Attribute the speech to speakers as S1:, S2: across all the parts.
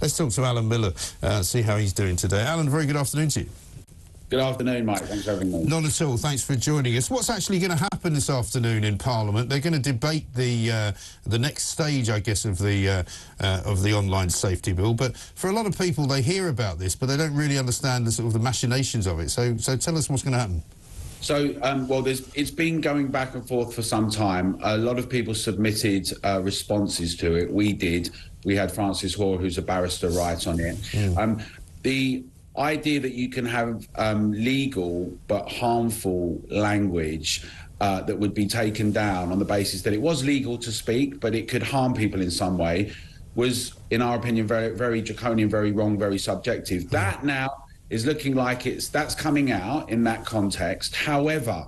S1: Let's talk to Alan Miller, see how he's doing today. Alan, very good afternoon to you.
S2: Good afternoon, Mike. Thanks for having me.
S1: Not at all. Thanks for joining us. What's actually going to happen this afternoon in Parliament? They're going to debate the next stage, I guess, of the online safety bill. But for a lot of people, they hear about this, but they don't really understand the sort of the machinations of it. So tell us what's going to happen.
S2: So, well, it's been going back and forth for some time. A lot of people submitted responses to it. We did. We had Francis Hoare, who's a barrister, write on it. The idea that you can have legal but harmful language that would be taken down on the basis that it was legal to speak, but it could harm people in some way, was, in our opinion, very, very draconian, very wrong, very subjective. That now is looking like that's coming out in that context. However,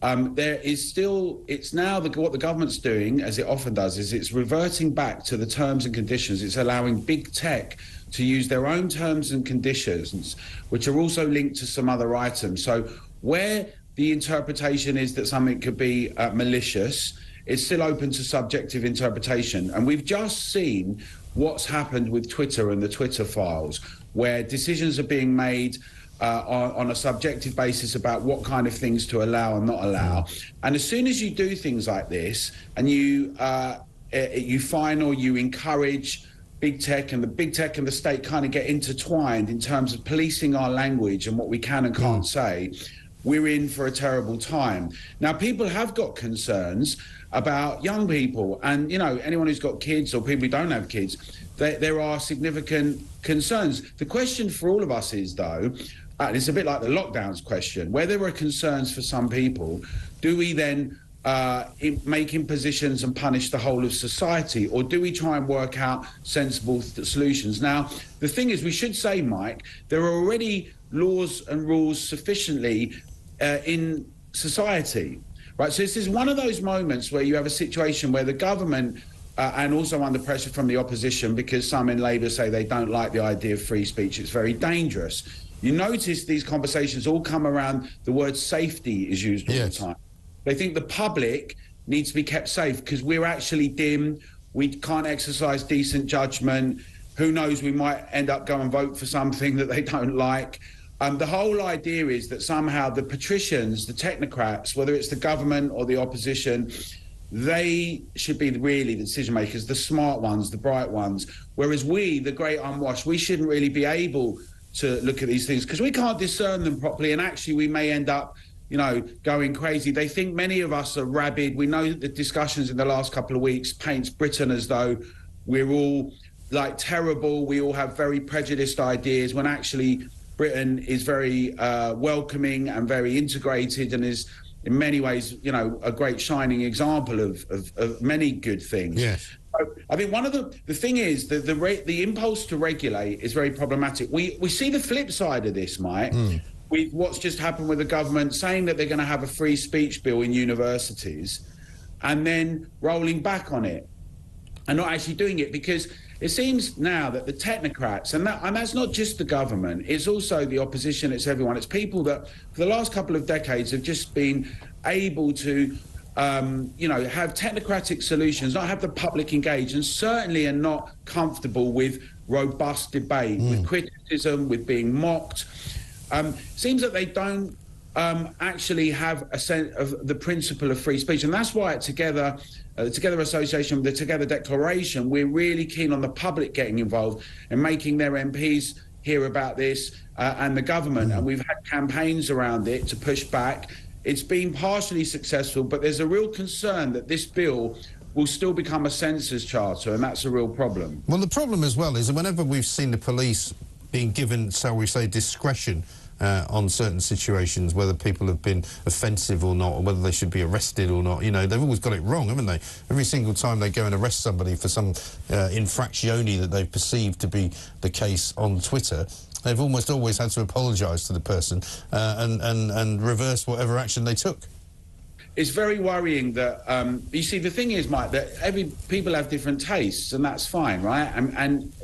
S2: there is still, it's now what the government's doing, as it often does, is it's reverting back to the terms and conditions. It's allowing big tech to use their own terms and conditions, which are also linked to some other items. So where the interpretation is that something could be malicious, it's still open to subjective interpretation. And we've just seen what's happened with Twitter and the Twitter files, where decisions are being made on a subjective basis about what kind of things to allow and not allow. And as soon as you do things like this and you fine or you encourage big tech, and the big tech and the state kind of get intertwined in terms of policing our language and what we can and can't say, we're in for a terrible time. Now, people have got concerns about young people, and, you know, anyone who's got kids or people who don't have kids, there are significant concerns. The question for all of us is, though, and it's a bit like the lockdowns question, where there are concerns for some people, do we then make impositions and punish the whole of society, or do we try and work out sensible solutions? Now, the thing is, we should say, Mike, there are already laws and rules sufficiently in society, right? So this is one of those moments where you have a situation where the government, and also under pressure from the opposition, because some in Labour say they don't like the idea of free speech, it's very dangerous. You notice these conversations all come around the word safety is used all the time. They think the public needs to be kept safe because we're actually dim, we can't exercise decent judgment, who knows, we might end up going and vote for something that they don't like. The whole idea is that somehow the patricians, the technocrats, whether it's the government or the opposition, they should be really the decision makers, the smart ones, the bright ones, whereas we, the great unwashed, we shouldn't really be able to look at these things because we can't discern them properly, and actually we may end up, you know, going crazy. They think many of us are rabid. We know that the discussions in the last couple of weeks paints Britain as though we're all like terrible, we all have very prejudiced ideas, when actually Britain is very welcoming and very integrated and is in many ways, you know, a great shining example of many good things.
S1: Yes.
S2: I think one of the thing is that the impulse to regulate is very problematic. We see the flip side of this, Mike, with what's just happened with the government saying that they're going to have a free speech bill in universities and then rolling back on it and not actually doing it, because it seems now that the technocrats, and that's not just the government, it's also the opposition, it's everyone, it's people that for the last couple of decades have just been able to you know, have technocratic solutions, not have the public engaged, and certainly are not comfortable with robust debate, with criticism, with being mocked. Seems that they don't actually have a sense of the principle of free speech, and that's why at Together Association, the Together Declaration, we're really keen on the public getting involved and making their MPs hear about this and the government, and we've had campaigns around it to push back. It's been partially successful, but there's a real concern that this bill will still become a censors charter, and that's a real problem.
S1: Well, the problem as well is that whenever we've seen the police being given, shall we say, discretion on certain situations, whether people have been offensive or not, or whether they should be arrested or not, you know, they've always got it wrong, haven't they? Every single time they go and arrest somebody for some infractione that they've perceived to be the case on Twitter, they've almost always had to apologise to the person and reverse whatever action they took.
S2: It's very worrying that, you see, the thing is, Mike, that people have different tastes, and that's fine, right?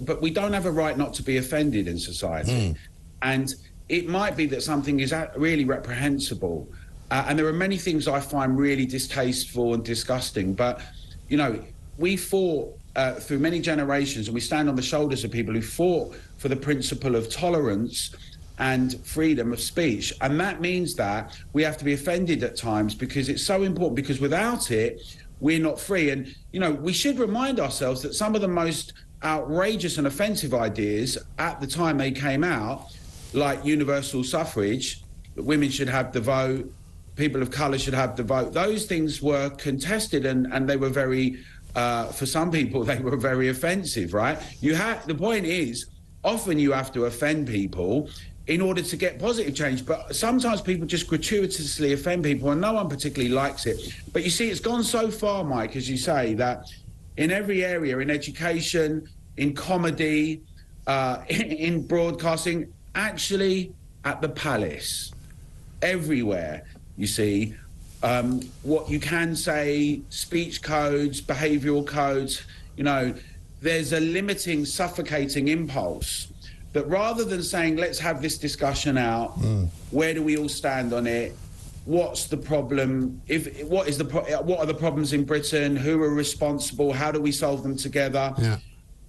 S2: But we don't have a right not to be offended in society. And it might be that something is really reprehensible. And there are many things I find really distasteful and disgusting. But, you know, we fought through many generations, and we stand on the shoulders of people who fought for the principle of tolerance and freedom of speech. And that means that we have to be offended at times, because it's so important, because without it, we're not free. And, you know, we should remind ourselves that some of the most outrageous and offensive ideas at the time they came out, like universal suffrage, that women should have the vote, people of colour should have the vote, those things were contested, and they were very, for some people, they were very offensive, right? The point is, often you have to offend people in order to get positive change. But sometimes people just gratuitously offend people, and no one particularly likes it. But you see, it's gone so far, Mike, as you say, that in every area, in education, in comedy, in broadcasting, actually at the palace, everywhere, you see, what you can say, speech codes, behavioural codes, you know, there's a limiting, suffocating impulse that rather than saying, let's have this discussion out, where do we all stand on it? What's the problem? What are the problems in Britain? Who are responsible? How do we solve them together?
S1: Yeah.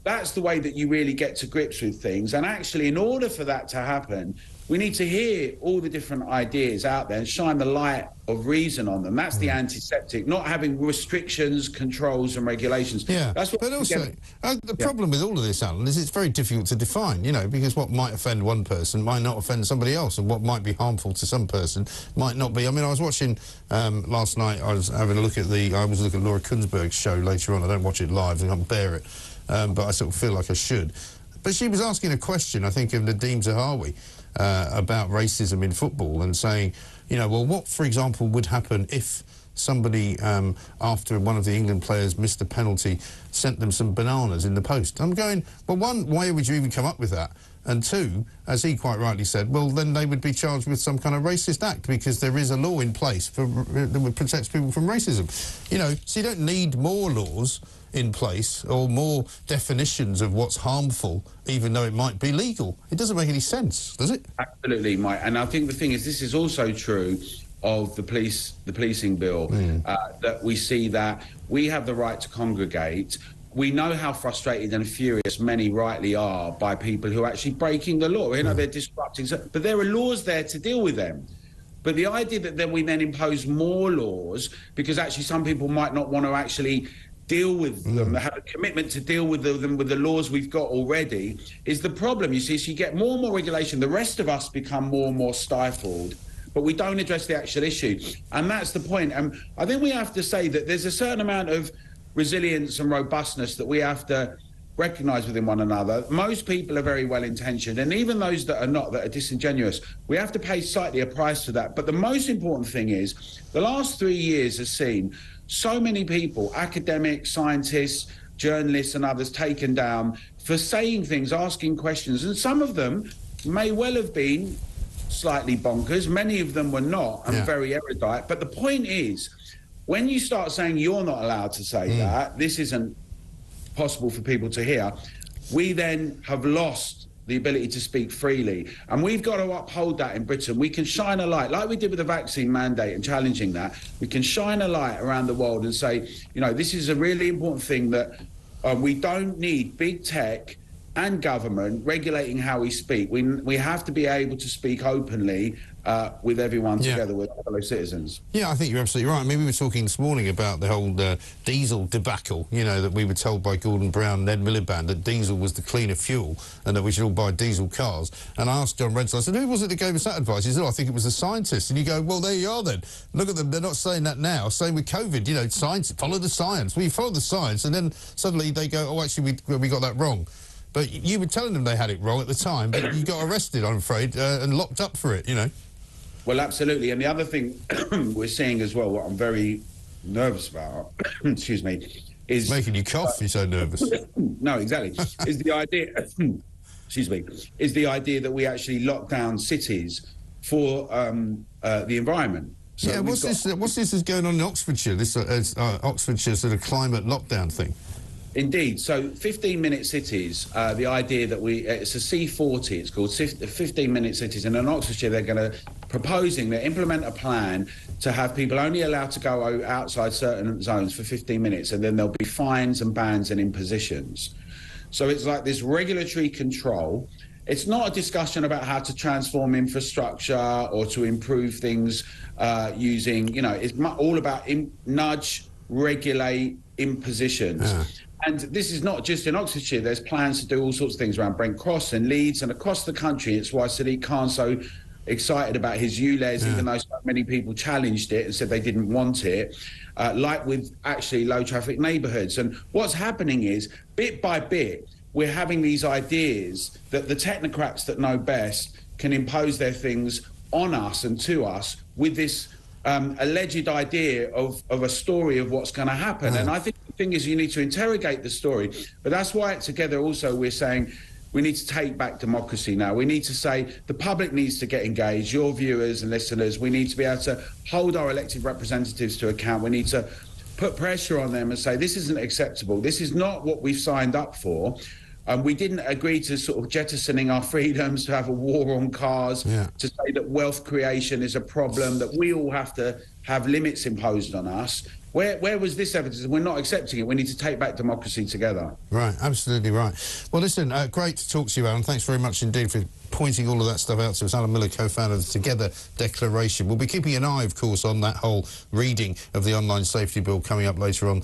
S2: That's the way that you really get to grips with things. And actually, in order for that to happen, we need to hear all the different ideas out there and shine the light of reason on them. That's the antiseptic, not having restrictions, controls and regulations.
S1: Yeah,
S2: that's what.
S1: But also, the problem with all of this, Alan, is it's very difficult to define, you know, because what might offend one person might not offend somebody else, and what might be harmful to some person might not be. I mean, I was watching last night, I was having a look at Laura Kunzberg's show later on. I don't watch it live, I can't bear it, but I sort of feel like I should. But she was asking a question, I think, of Nadeem Zahawi, about racism in football, and saying, you know, well, what, for example, would happen if somebody, after one of the England players missed a penalty, sent them some bananas in the post? I'm going, well, one, why would you even come up with that? And two, as he quite rightly said, well, then they would be charged with some kind of racist act, because there is a law in place that protects people from racism. You know, so you don't need more laws in place or more definitions of what's harmful, even though it might be legal. It doesn't make any sense, does it?
S2: Absolutely, Mike. And I think the thing is, this is also true of the policing bill, that we see that we have the right to congregate. We know how frustrated and furious many rightly are by people who are actually breaking the law. You know, they're disrupting, but there are laws there to deal with them. But the idea that then we then impose more laws, because actually some people might not want to actually deal with them, have a commitment to deal with them with the laws we've got already, is the problem. You see, so you get more and more regulation, the rest of us become more and more stifled, but we don't address the actual issue. And that's the point. And I think we have to say that there's a certain amount of resilience and robustness that we have to recognise within one another. Most people are very well intentioned, and even those that are not, that are disingenuous, we have to pay slightly a price for that. But the most important thing is, the last 3 years has seen so many people, academics, scientists, journalists and others, taken down for saying things, asking questions, and some of them may well have been slightly bonkers, many of them were not, and very erudite. But the point is, when you start saying you're not allowed to say that, this isn't possible for people to hear, we then have lost the ability to speak freely. And we've got to uphold that in Britain. We can shine a light, like we did with the vaccine mandate and challenging that. We can shine a light around the world and say, you know, this is a really important thing, that we don't need big tech and government regulating how we speak. We have to be able to speak openly with everyone together, with fellow citizens.
S1: Yeah, I think you're absolutely right. I mean, we were talking this morning about the whole diesel debacle, you know, that we were told by Gordon Brown and Ed Miliband that diesel was the cleaner fuel and that we should all buy diesel cars. And I asked John Renton, I said, who was it that gave us that advice? He said, oh, I think it was the scientists. And you go, well, there you are then. Look at them, they're not saying that now. Same with COVID, you know, science, follow the science. Well, you follow the science, and then suddenly they go, oh, actually, we got that wrong. But you were telling them they had it wrong at the time, but you got arrested, I'm afraid, and locked up for it, you know.
S2: Well, absolutely. And the other thing we're seeing as well, what I'm very nervous about, excuse me, is...
S1: Making you cough, you're so nervous.
S2: No, exactly. Is the idea, excuse me, is the idea that we actually lock down cities for the environment. So
S1: yeah, what's this is going on in Oxfordshire, this Oxfordshire sort of climate lockdown thing?
S2: Indeed. So 15-minute cities, the idea that it's a C40, it's called 15-minute cities, and in Oxfordshire they're going to proposing they implement a plan to have people only allowed to go outside certain zones for 15 minutes, and then there'll be fines and bans and impositions. So it's like this regulatory control. It's not a discussion about how to transform infrastructure or to improve things using, it's all about nudge, regulate, impositions. And this is not just in Oxfordshire. There's plans to do all sorts of things around Brent Cross and Leeds and across the country. It's why Sadiq Khan's so excited about his ULEZ, even though so many people challenged it and said they didn't want it, like with actually low traffic neighbourhoods. And what's happening is, bit by bit, we're having these ideas that the technocrats that know best can impose their things on us and to us with this alleged idea of a story of what's going to happen. And I think the thing is, you need to interrogate the story. But that's why together also we're saying we need to take back democracy now. We need to say the public needs to get engaged, your viewers and listeners. We need to be able to hold our elected representatives to account. We need to put pressure on them and say, this isn't acceptable. This is not what we've signed up for. We didn't agree to sort of jettisoning our freedoms, to have a war on cars, to say that wealth creation is a problem, that we all have to have limits imposed on us. Where was this evidence? We're not accepting it. We need to take back democracy together.
S1: Right, absolutely right. Well, listen, great to talk to you, Alan. Thanks very much indeed for pointing all of that stuff out to us. Alan Miller, co-founder of the Together Declaration. We'll be keeping an eye, of course, on that whole reading of the online safety bill coming up later on